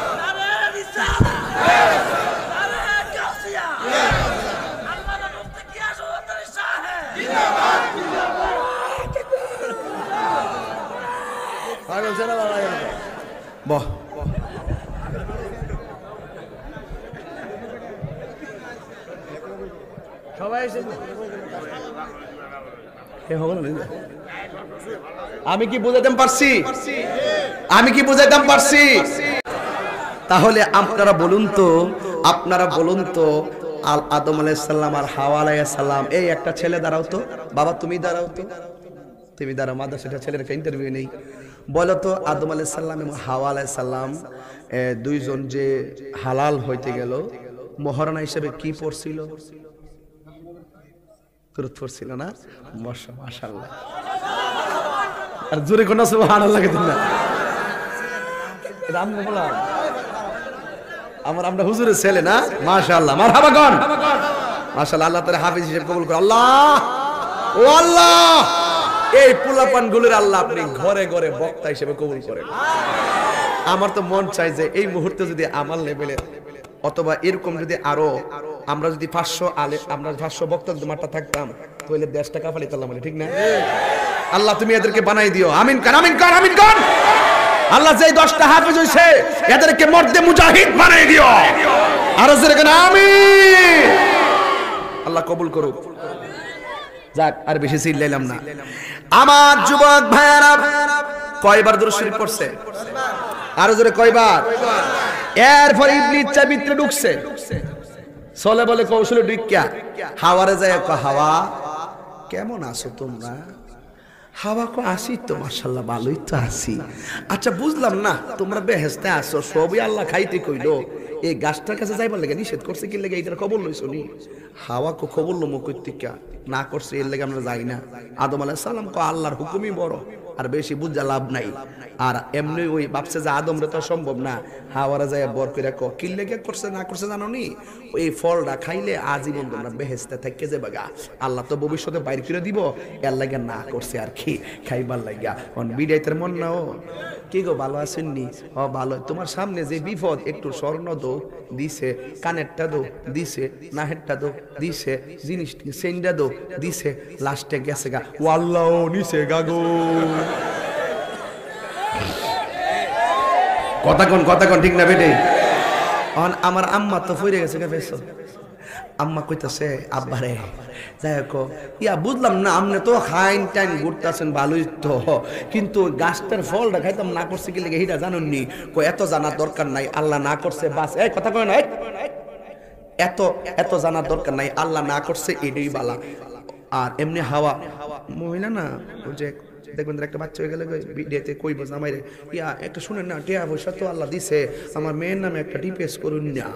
বাহ, সবাই আমি কি বুঝাইতে পারছি? আমি কি বুঝাইতে পারছি? তাহলে আপনারা বলুন তো, আদম আলাইহিস সালাম আর হাওয়া আলাইহিস সালাম, এই একটা ছেলে দাঁড়াও তো, বাবা তুমি দাঁড়াও তো, তুমি দাঁড়াও, মাদ্রাসাটা ছেলের একটা ইন্টারভিউ নেই। বলো তো, আদম আলাইহিস সালাম এবং হাওয়া আলাইহিস সালাম দুইজন যে হালাল হইতে গেল, মোহরানা হিসেবে কি পড়ছিল? দুরূদ পড়ছিল না? মাশাআল্লাহ। আর জোরে কোন সুবহানাল্লাহ কে দিন না রাম বলা আমরা হুজুরের ছেলে না মাশাআল্লাহ মারহাবা কোন মাশাআল্লাহ আল্লাহ তাআলা হাফেজ হিসেবে কবুল করে আল্লাহ ও আল্লাহ এই পোলাপান গুলোর আল্লাহ আপনি ঘরে ঘরে বক্তা হিসেবে কবুল করেন আমার তো মন চাই যে এই মুহূর্তে যদি আমার লেভেলে অথবা এরকম যদি আরো আমরা যদি 500 বক্তব্য মাঠটা থাকতাম তাহলে দেশটা কাফালি তাল্লাহ মানে ঠিক না আল্লাহ তুমি এদেরকে বানাই দিও আমিন কর আমিন কর আমিন কর আল্লাহ যেই 10টা হাফেজ হইছে এদেরকে মর্দে মুজাহিদ বানাই দিও আর জোরে কেন আমিন আল্লাহ কবুল করুক যাক আর বেশি চিল্লাইলাম না আমার যুবক ভাইরা কয়বার দুরূদ শরীফ পড়ছে আর জোরে কয়বার এরপর ইবলিস চা ভিতরে ঢুকছে চলে বলে কৌশলে ঢুকিয়া হাওয়ারে যায় হাওয়া কেমন আছো তোমরা হাওয়া কো আসি তো মাশাআল্লাহ ভালোই তো আসি আচ্ছা বুঝলাম না তোমরা বেহেশতে আসো সবই আল্লাহ খাইতে কইলো এই গাছটার কাছে যাইবার লাগে নিষেধ করছে কি লাগে এইটার খবর লইছো নি হাওয়া কো খবর লমো কইতিকা না করছে এর লাগে আমরা যাই না আদম আলাইহিস সালাম কো আল্লাহর হুকুমই বড় আর বেশি বুঝা লাভ নাই আর এমনি ওই ভাবছে যে আদম রে তো সম্ভব না হাওয়ারে যায় বর কইরা কো কি লাগে করছে না করছে জানো নি এই ফলটা খাইলে আজীবন তোমরা বেহেশতে থাকতে যাবেগা আল্লাহ তো ভবিষ্যতে বাইর করে দিব এর লাগে না করছে আর কি খাইবার লাগা অন বিদাইতের মন নাও কি গো ভালো আছেন নি ও ভালো তোমার সামনে যে বিপদ একটু স্বর্ণ দো দিছে কানেরটা দো দিছে নাহেরটা দো দিছে জিনিস সেন্ডা দো দিছে লাস্টে গেছে গা ওয়াল্লাহ নিছে গাগো কথা কোন ঠিক না বেটে অন আমার আম্মা তো ফিরে গেছে গে বেশ আম্মা কইতাছে আব্বারে যাই হোক ইয়া বুঝলাম না আপনি তো খাইন টাইন ঘুরতেছেন ভালোই তো কিন্তু গাছটার ফলটা খাইতাম না করছে কি লেগে এটা জানেননি কো এত জানার দরকার নাই আল্লাহ না করছে বাস এই কথা কয় না এত জানার দরকার নাই আল্লাহ না করছে এটাই বালা আর এমনি হাওয়া মহিলা না ওই যে দেখবেন একটা বাচ্চা হয়ে গেলে ভিডিওতে কইব জামাইরে ইয়া একটা শুনেন না টিয়া পয়সা তো আল্লাহ দিছে আমার মেয়ের নামে একটা ডিপিএস করুন না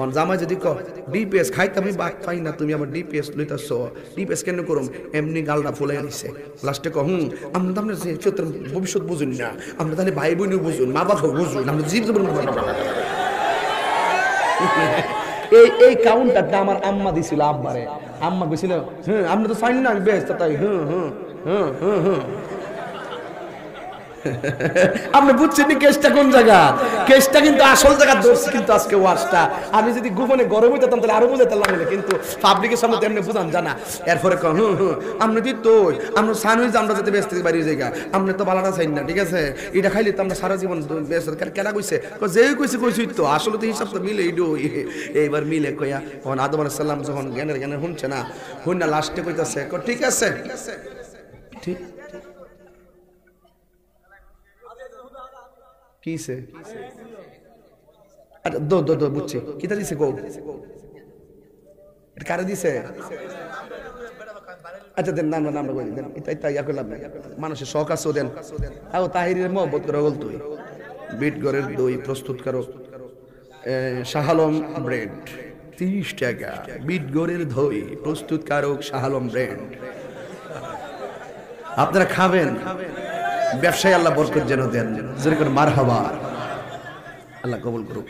অন জামাই যদি ক ডিপিএস খাইতে আমি বাক পাই না তুমি আমার ডিপিএস লইতাছ ডিপিএস কেন করুম এমনি গালটা ফুলাই নিছে লাস্টে ক আমরা তো আপনার ভবিষ্যৎ বুঝুন না আমরা তাহলে ভাই বোনও বুঝুন মা বাবা বুঝুন আমরা জীবন এই কাউন্টারটা আমার আম্মা দিছিল আব্বারে আম্মা কইছিল আপনি তো চাইন না আমি বেশ তাই আপনি বুঝছেন কেসটা কোন জায়গা কেসটা কিন্তু আসল জায়গা ধরছি কিন্তু আজকে ওয়াজটা আমি যদি গোপনে গরম হইতাম তাহলে আরো বুঝাইতাম না কিন্তু পাবলিকের সামনে তেমনি বুঝান জানা এরপরে আপনি দিত আমরা সান হয়ে আমরা যাতে ব্যস্ত বাড়ি জায়গা আপনি তো বালাটা চাইন না ঠিক আছে এটা খাইলে তো আমরা সারা জীবন ব্যস্ত কেনা কইছে যে কইছি তো আসলে তো হিসাব তো মিলে এইবার মিলে কইয়া তখন আদম আলাইহিস সালাম যখন জ্ঞানের শুনছে না শুন না লাস্টে কইতাছে ঠিক আছে ঠিক কিছে আচ্ছা দো বুঝছি কিটা দিছে গো এটা কারে দিছে আচ্ছা দেন নাম বলে দেন এটা ইয়া করলাম না মানুষের শখ আছে দেন আও তাহিরের মহব্বত করে বল তুই বিট গরের দই প্রস্তুত করো শাহ আলম ব্র্যান্ড 30 টাকা বিট গরের দই প্রস্তুত কারক শাহ আলম ব্র্যান্ড আপনারা খাবেন ব্যবসায় আল্লাহ বরকত যেন দেন যেরকম মারহাবা আল্লাহ কবুল করুক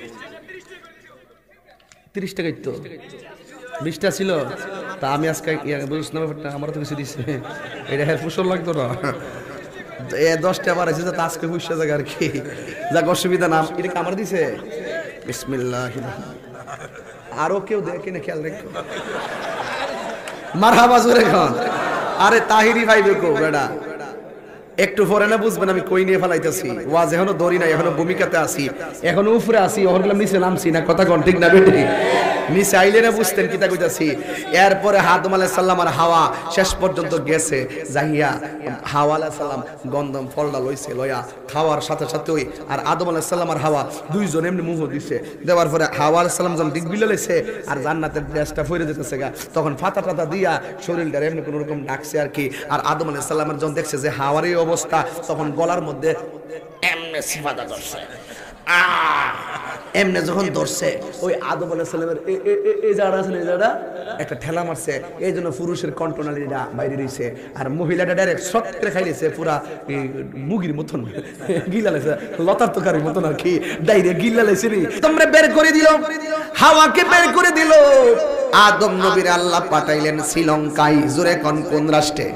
30 টাকাই তো 20টা ছিল তা আমি আজকে বুঝছ না ব্যাপারটা আমার তো কিছু দিছে এটা ফুসল লাগতো না 10টা আবার আছে তা আজকে 20 টাকা আর কি যাক অসুবিধা না এটা কি আমার দিছে বিসমিল্লাহ আরো কেউ দেখে না খেয়াল রাখো মারহাবা জোরে খান আরে তাহিরি ভাই দেখো বেটা একটু পরে না বুঝবেন আমি কই নিয়ে ফেলাইতেছি ওয়াজ এখনো দড়ি নাই এখনো ভূমিকাতে আছি এখনো উপরে আছি ওরগুলা নিচে নামছি না কথা কোন ঠিক না বেটি নিচে আইলে না বুঝতেন কিতা কইতাছি এরপরে আদম আলাইহিস সালাম আর হাওয়া শেষ পর্যন্ত গেছে যাইয়া হাওয়া আলাইহিস সালাম গন্ধম ফলটা লইছে লয়া খাওয়ার সাথে সাথে ওই আর আদম আলাইহিস সালাম আর হাওয়া দুইজন এমনি মুহ দিছে দেওয়ার পরে হাওয়া আলাইহিস সালাম যখন দিক বিলাইছে আর জান্নাতের ড্রেসটা ফইরে যেতেছে গা তখন ফাতা টাতা দিয়া শরীরটা এমনি কোন রকম ডাকছে আর কি আর আদম আলাইহিস সালামের যখন দেখছে যে হাওয়ার এই অবস্থা তখন গলার মধ্যে এমনি সিফাদা ধরছে এমনে যখন ধরছে ওই আদম আলাইহিস সালামের এই জায়গা আছে, এই জায়গা একটা ঠেলা মারছে, এই জন্য পুরুষের কন্ট্রোনালিটা বাইরে রইছে, আর মহিলাটা ডাইরেক্ট শট করে খাইলেছে পুরা মুগির মতন গিলালেছে, লতার তরকারির মতন আর কি, ডাইরেক্ট গিলালেছে রে। তোমরা বের করে দিল, হাওয়াকে বের করে দিল। আদম নবীর আল্লাহ পাঠাইলেন শ্রীলঙ্কায়। জোরে কোন রাষ্ট্রে?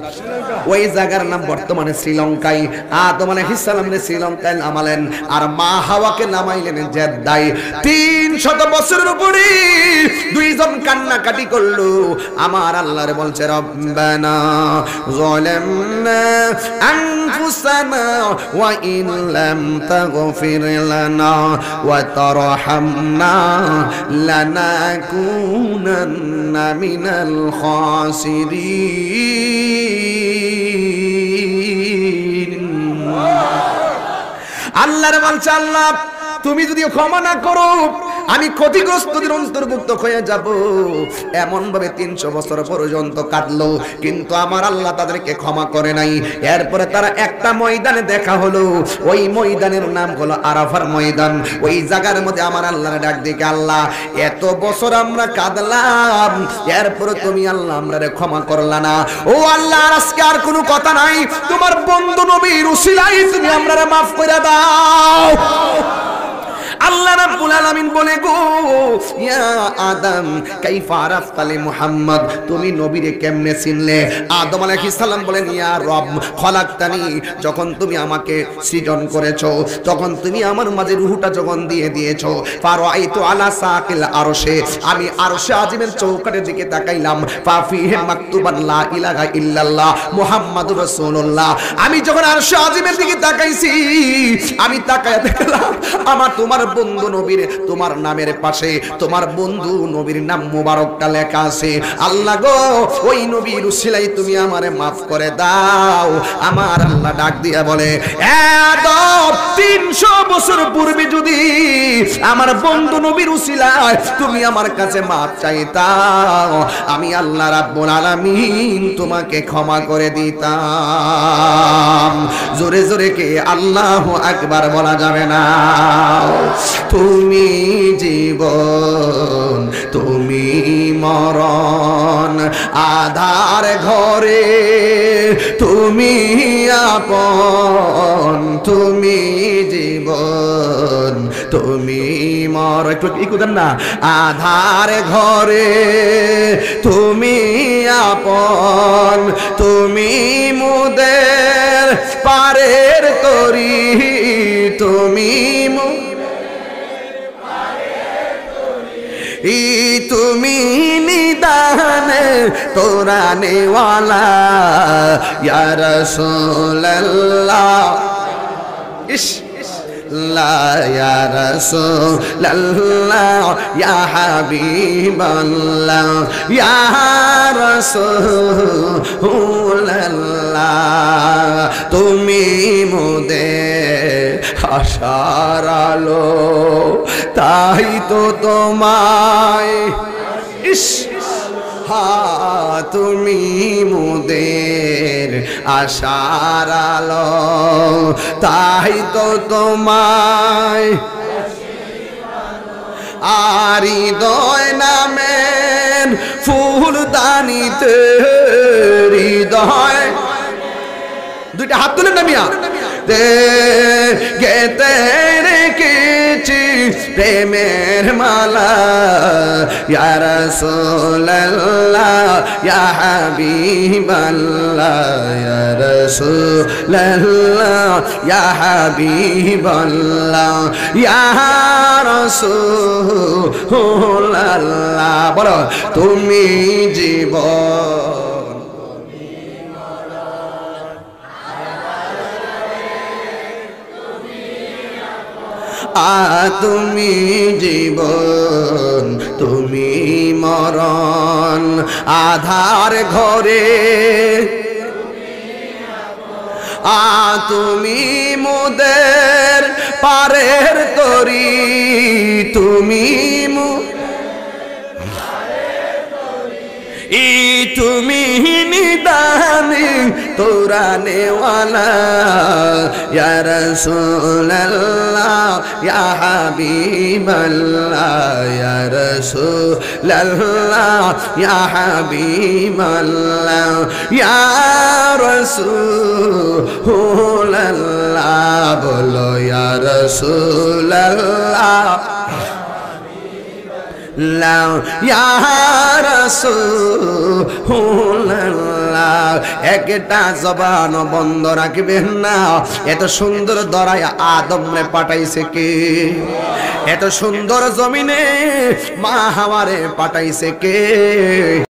ওই জায়গার নাম বর্তমানে শ্রীলঙ্কায়। আদম আলাইহিস সালামকে শ্রীলঙ্কায় নামালেন, আর মা হাওয়াকে নামাইলেন জেদ্দায়। 300 বছরের উপরে দুইজন কান্নাকাটি করলো। আমার আল্লাহরে বলছে, রব্বানা যালামনা আনফুসানা ওয়া ইন লাম তাগফির লানা ওয়া তারহামনা লানাকুনান্না মিনাল খাসিরিন। আল্লাহর বলছে, আল্লাহ তুমি যদি ক্ষমা না করো আমি ক্ষতিগ্রস্তদের অন্তর্ভুক্ত হয়ে যাব। এমন ভাবে 300 বছর পর্যন্ত কাটলো, কিন্তু আমার আল্লাহ তাদেরকে ক্ষমা করে নাই। এরপরে তারা একটা ময়দানে দেখা হলো, ওই ময়দানের নাম হলো আরাফার ময়দান। ওই জায়গার মধ্যে আমার আল্লাহর ডাক দিকে, আল্লাহ এত বছর আমরা কাঁদলাম, এরপরে তুমি আল্লাহ আমরারে ক্ষমা করলা না। ও আল্লাহ, আজকে আর কোনো কথা নাই, তোমার বন্ধু নবীর উসিলায় তুমি আমরারে মাফ করে দাও। আল্লাহ রাব্বুল আলামিন বলে, গো ইয়া আদম কাইফা আরাফতা লি মুহাম্মদ, তুমি নবীরে কেমনে চিনলে? আদম আলাইহিস সালাম বলেন, ইয়া রব খলাকতানি, যখন তুমি আমাকে সৃজন করেছো, তখন তুমি আমার মাঝে রূহটা যখন দিয়ে দিয়েছো, ফারাইতু আলা সাকিল আরশে, আমি আরশে আজিমের চৌকাঠের দিকে তাকাইলাম, ফাফিহি মাকতুবান লা ইলাহা ইল্লাল্লাহ মুহাম্মাদুর রাসূলুল্লাহ। আমি যখন আরশে আজিমের দিকে তাকাইছি, আমি তাকায়া দেখলাম আমার তোমার বন্ধু নবীর, তোমার নামের পাশে তোমার বন্ধু নবীর নাম মুবারকটা লেখা আছে। আল্লাহ গো, ওই নবীর উসিলায় তুমি আমারে মাফ করে দাও। আমার আল্লাহ ডাক দিয়া বলে, আদম 300 বছর পূর্বে যদি আমার বন্ধু নবীর উসিলায় তুমি আমার কাছে মাফ চাইতাও, আমি আল্লাহ রাব্বুল আলামিন তোমাকে ক্ষমা করে দিতাম। জোরে জোরে কে আল্লাহু আকবার বলা যাবে না? তুমি জীবন, তুমি মরণ, আধার ঘরে তুমি আপন, তুমি জীবন, তুমি মর, একটু দেন না, আধার ঘরে তুমি আপন, তুমি মুদের পারের তরি, তুমি তুমি নিদানে তোরানে ওয়ালা ইয়া রাসূলুল্লাহ। ইশ লা ইয়া রাসূলুল্লাহ ইয়া হাবিবাল্লাহ ইয়া রাসূলুল্লাহ, তুমি মোদের আশার আলো, তাই তো তোমায় ইশ তুমি মোদের আশার আলো, তাই তো তোমায় আর হৃদয় নামের ফুলদানিতে, হৃদয় দুইটা হাত তুলেন না মিয়া, গেতে রেখেছি প্রেমের মালা, ইয়া রাসূলুল্লাহ ইয়া হাবিবাল্লাহ, ইয়া রাসূলুল্লাহ ইয়া হাবিবাল্লাহ, ইয়া রাসূলুল্লাহ। বলো, তুমি জীবন, তুমি জীবন, তুমি মরণ, আধার ঘরে তুমি মোদের পারের তরি, তুমি তুমি নিদানি पुराने वाला या रसूल अल्लाह या हबीब अल्लाह या रसूल अल्लाह या हबीब अल्लाह या रसूल अल्लाह बोलो या रसूल अल्लाह या রাসূলুল্লাহ একটা জবান বন্ধ রাখবেন না এত সুন্দর দরায় আদম রে পাঠাইছে কে এত সুন্দর জমিনে মা হাওয়ারে পাঠাইছে কে